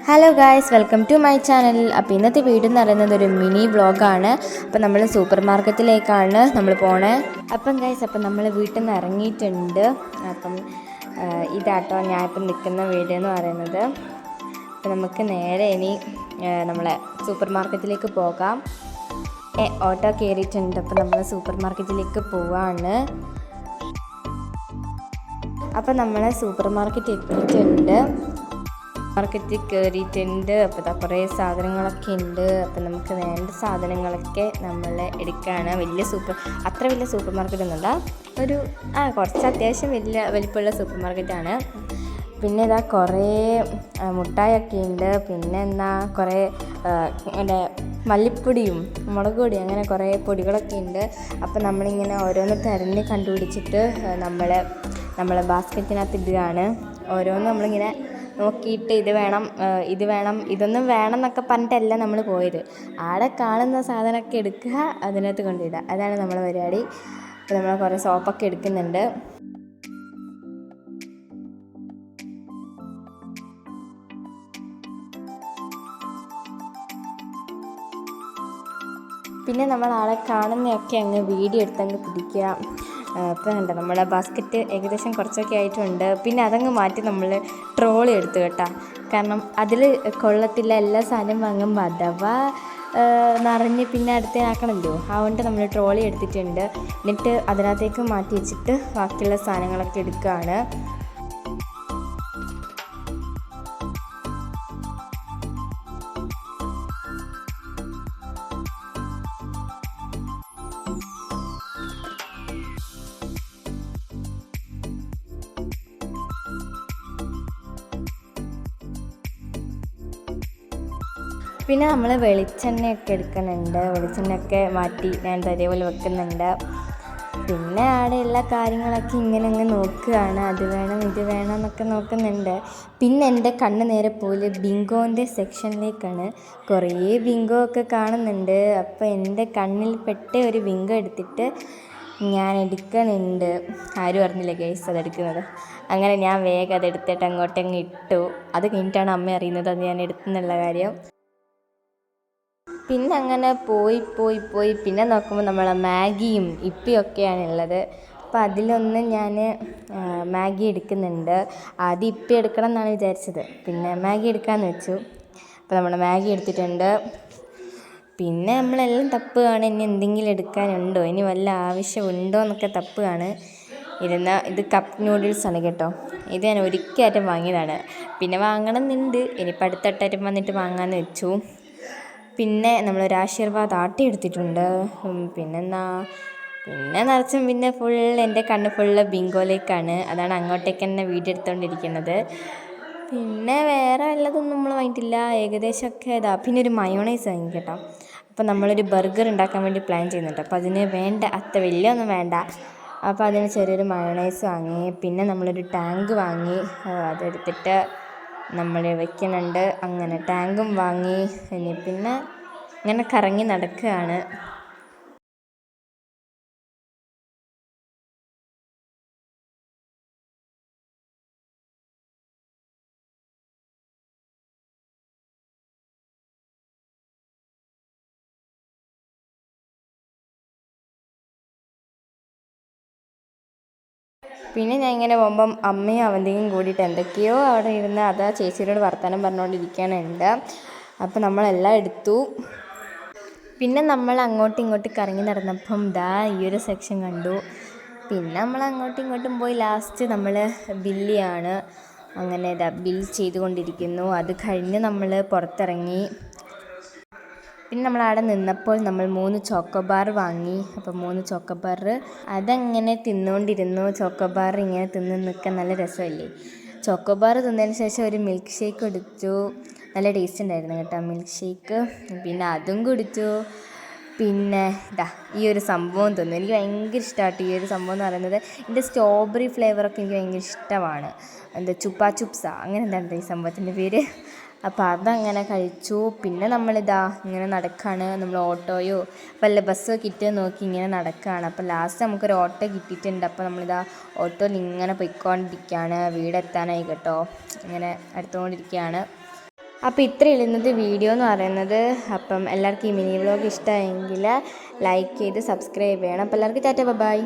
Hello guys, welcome to my channel. അപ്പോൾ ഇന്നത്തെ video എന്ന് പറയുന്നത് ഒരു മിനി വ്ളോഗാണ്. അപ്പോൾ നമ്മൾ സൂപ്പർ മാർക്കറ്റിലേക്കാണ് നമ്മൾ പോണേ. അപ്പം ഗായ്സ്, അപ്പം നമ്മൾ വീട്ടിൽ നിന്ന് ഇറങ്ങിയിട്ടുണ്ട്. അപ്പം ഇതാട്ടോ ഞാനിപ്പം നിൽക്കുന്ന വീഡിയോ എന്ന് പറയുന്നത്. അപ്പം നമുക്ക് നേരെ ഇനി നമ്മളെ സൂപ്പർ മാർക്കറ്റിലേക്ക് പോകാം. ഓട്ടോ കയറിയിട്ടുണ്ട്. അപ്പം നമ്മൾ സൂപ്പർ മാർക്കറ്റിലേക്ക് പോവാണ്. അപ്പം നമ്മൾ സൂപ്പർ മാർക്കറ്റ് എത്തിയിട്ടുണ്ട്. മാർക്കറ്റിൽ കയറിയിട്ടുണ്ട്. അപ്പോൾ കുറേ സാധനങ്ങളൊക്കെ ഉണ്ട്. അപ്പം നമുക്ക് വേണ്ട സാധനങ്ങളൊക്കെ നമ്മൾ എടുക്കുകയാണ്. അത്ര വലിയ സൂപ്പർ മാർക്കറ്റ് ഒന്നുമല്ല, കുറച്ച് അത്യാവശ്യം വലിപ്പമുള്ള സൂപ്പർ മാർക്കറ്റാണ്. പിന്നെ ഇതാ കുറേ മുട്ടായൊക്കെ ഉണ്ട്. പിന്നെ കുറേ മല്ലിപ്പൊടിയും മുളക് പൊടിയും അങ്ങനെ കുറേ പൊടികളൊക്കെ ഉണ്ട്. അപ്പം നമ്മളിങ്ങനെ ഓരോന്ന് തിരഞ്ഞ് കണ്ടുപിടിച്ചിട്ട് നമ്മളെ ബാസ്ക്കറ്റിനകത്ത് ഇടുകയാണ്. ഓരോന്ന് നമ്മളിങ്ങനെ നോക്കിയിട്ട് ഇത് വേണം ഇതൊന്നും വേണം എന്നൊക്കെ പറഞ്ഞിട്ടല്ല നമ്മൾ പോയത്. ആടെ കാണുന്ന സാധനമൊക്കെ എടുക്കുക, അതിനകത്ത് കൊണ്ടിടുക, അതാണ് നമ്മളെ പരിപാടി. അപ്പോൾ നമ്മൾ കുറേ സോപ്പൊക്കെ എടുക്കുന്നുണ്ട്. പിന്നെ നമ്മൾ ആളെ കാണുന്നതൊക്കെ അങ്ങ് വീഡിയോ എടുത്തങ്ങ് പിടിക്കുക. ഇപ്പം കണ്ടോ, നമ്മളെ ബാസ്ക്കറ്റ് ഏകദേശം കുറച്ചൊക്കെ ആയിട്ടുണ്ട്. പിന്നെ അതങ്ങ് മാറ്റി നമ്മൾ ട്രോളി എടുത്തു കേട്ടോ. കാരണം അതിൽ കൊള്ളത്തില്ല, എല്ലാ സാധനവും വാങ്ങുമ്പോൾ അഥവാ നിറഞ്ഞ് പിന്നെ അടുത്തേക്കാണല്ലോ, അതുകൊണ്ട് നമ്മൾ ട്രോളി എടുത്തിട്ടുണ്ട്. എന്നിട്ട് അതിനകത്തേക്ക് മാറ്റി വെച്ചിട്ട് ബാക്കിയുള്ള സാധനങ്ങളൊക്കെ എടുക്കുകയാണ്. പിന്നെ നമ്മൾ വെളിച്ചെണ്ണയൊക്കെ എടുക്കുന്നുണ്ട്. വെളിച്ചെണ്ണയൊക്കെ മാറ്റി ഞാൻ അതേപോലെ വെക്കുന്നുണ്ട്. പിന്നെ അവിടെ എല്ലാ കാര്യങ്ങളൊക്കെ ഇങ്ങനെ അങ്ങ് നോക്കുകയാണ്. അത് വേണം ഇത് വേണം എന്നൊക്കെ നോക്കുന്നുണ്ട്. പിന്നെ എൻ്റെ കണ്ണ് നേരെ പോലെ ബിങ്കോൻ്റെ സെക്ഷനിലേക്കാണ്. കുറേ ബിങ്കോ ഒക്കെ കാണുന്നുണ്ട്. അപ്പോൾ എൻ്റെ കണ്ണിൽ പെട്ട ഒരു ബിങ്കോ എടുത്തിട്ട് ഞാൻ എടുക്കുന്നുണ്ട്. ആരും അറിഞ്ഞില്ല ഗൈസ് അതെടുക്കുന്നത്. അങ്ങനെ ഞാൻ വേഗം അതെടുത്തിട്ട് അങ്ങോട്ടങ്ങ് ഇട്ടു. അത് കഴിഞ്ഞിട്ടാണ് അമ്മ അറിയുന്നത് അത് ഞാൻ എടുത്തെന്നുള്ള കാര്യം. പിന്നെ അങ്ങനെ പോയി പിന്നെ നോക്കുമ്പോൾ നമ്മളെ മാഗിയും ഇപ്പിയൊക്കെയാണ് ഉള്ളത്. അപ്പോൾ അതിലൊന്ന് ഞാൻ മാഗി എടുക്കുന്നുണ്ട്. ആദ്യം ഇപ്പി എടുക്കണം എന്നാണ് വിചാരിച്ചത്, പിന്നെ മാഗി എടുക്കാമെന്ന് വെച്ചു. അപ്പോൾ നമ്മൾ മാഗി എടുത്തിട്ടുണ്ട്. പിന്നെ നമ്മളെല്ലാം തപ്പുകയാണ്, ഇനി എന്തെങ്കിലും എടുക്കാനുണ്ടോ, ഇനി വല്ല ആവശ്യമുണ്ടോ എന്നൊക്കെ തപ്പുകയാണ്. ഇത് കപ്പ് നൂഡിൽസാണ് കേട്ടോ. ഇത് ഞാൻ ഒരിക്കലായിട്ടും വാങ്ങിയതാണ്. പിന്നെ വാങ്ങണമെന്നുണ്ട്, ഇനിയിപ്പോൾ അടുത്തട്ടായിട്ടും വന്നിട്ട് വാങ്ങാമെന്ന് വെച്ചു. പിന്നെ നമ്മളൊരു ആശീർവാദ് ആട്ടി എടുത്തിട്ടുണ്ട്. പിന്നെ നിറച്ചും പിന്നെ എൻ്റെ കണ്ണ് ഫുള്ള് ബിങ്കോയിലേക്കാണ്. അതാണ് അങ്ങോട്ടേക്ക് തന്നെ വീഡിയോ എടുത്തുകൊണ്ടിരിക്കുന്നത്. പിന്നെ വേറെ വല്ലതൊന്നും നമ്മൾ വാങ്ങിയിട്ടില്ല, ഏകദേശമൊക്കെ പിന്നെ ഒരു മയോണൈസ് വാങ്ങി കേട്ടോ. അപ്പോൾ നമ്മളൊരു ബർഗർ ഉണ്ടാക്കാൻ വേണ്ടി പ്ലാൻ ചെയ്യുന്നുണ്ട്. അപ്പോൾ അതിന് അത്ര വലിയൊന്നും വേണ്ട. അപ്പോൾ അതിന് ചെറിയൊരു മയോണൈസ് വാങ്ങി. പിന്നെ നമ്മളൊരു ടാങ്ക് വാങ്ങി, അതെടുത്തിട്ട് നമ്മൾ വെക്കുന്നുണ്ട്. അങ്ങനെ ടാങ്കും വാങ്ങി. പിന്നെ ഇങ്ങനെ കറങ്ങി നടക്കുകയാണ്. പിന്നെ ഞാൻ ഇങ്ങനെ പോകുമ്പം അമ്മയും അവൻ്റെയും കൂടിയിട്ട് എന്തൊക്കെയോ അവിടെ ഇരുന്ന് അതാ ചേച്ചിയോട് വർത്തമാനം പറഞ്ഞുകൊണ്ടിരിക്കാനുണ്ട്. അപ്പോൾ നമ്മളെല്ലാം എടുത്തു. പിന്നെ നമ്മൾ അങ്ങോട്ടും ഇങ്ങോട്ടും കറങ്ങി നടന്നപ്പം ഈ ഒരു സെക്ഷൻ കണ്ടു. പിന്നെ നമ്മൾ അങ്ങോട്ടും ഇങ്ങോട്ടും പോയി ലാസ്റ്റ് നമ്മൾ ബില്ലിയാണ്. അങ്ങനെ ബിൽ ചെയ്തുകൊണ്ടിരിക്കുന്നു. അത് കഴിഞ്ഞ് നമ്മൾ പുറത്തിറങ്ങി. പിന്നെ നമ്മളവിടെ നിന്നപ്പോൾ നമ്മൾ 3 ചോക്കോബാർ വാങ്ങി. അപ്പോൾ 3 ചോക്കോബാർ അതങ്ങനെ തിന്നുകൊണ്ടിരുന്നു. ചോക്കോബാർ ഇങ്ങനെ നിൽക്കാൻ നല്ല രസമല്ലേ. ചോക്കോബാർ തിന്നതിന് ശേഷം ഒരു മിൽക്ക് ഷേക്ക് കുടിച്ചു. നല്ല ടേസ്റ്റ് ഉണ്ടായിരുന്നു കേട്ടോ മിൽക്ക് ഷേക്ക്. പിന്നെ അതും കുടിച്ചു. പിന്നെ ഈ ഒരു സംഭവം തിന്നു. എനിക്ക് ഭയങ്കര ഇഷ്ടമായിട്ട് ഈ ഒരു സംഭവം എന്ന് പറയുന്നത്. ഇതിൻ്റെ സ്ട്രോബെറി ഫ്ലേവറൊക്കെ എനിക്ക് ഭയങ്കര ഇഷ്ടമാണ്. ചുപ്പാ ചുപ്സാ അങ്ങനെ എന്താണ് ഈ സംഭവത്തിൻ്റെ പേര്. അപ്പോൾ അതങ്ങനെ കഴിച്ചു. പിന്നെ ഇങ്ങനെ നടക്കുകയാണ്. നമ്മൾ ഓട്ടോയോ വല്ല ബസ്സോ കിട്ടുമോ നോക്കി ഇങ്ങനെ നടക്കുകയാണ്. അപ്പോൾ ലാസ്റ്റ് നമുക്കൊരു ഓട്ടോ കിട്ടിയിട്ടുണ്ട്. അപ്പോൾ ഓട്ടോയിൽ ഇങ്ങനെ പോയിക്കൊണ്ടിരിക്കുകയാണ്. വീടെത്താനായി കേട്ടോ. ഇങ്ങനെ അടുത്തുകൊണ്ടിരിക്കുകയാണ്. അപ്പോൾ ഇത്രയുള്ള ഇന്നത്തെ വീഡിയോ എന്ന് പറയുന്നത്. അപ്പം എല്ലാവർക്കും ഈ മിനി വ്ലോഗ് ഇഷ്ടമായെങ്കിൽ ലൈക്ക് ചെയ്ത് സബ്സ്ക്രൈബ് ചെയ്യണം. അപ്പോൾ എല്ലാവർക്കും ടാറ്റ ബൈ.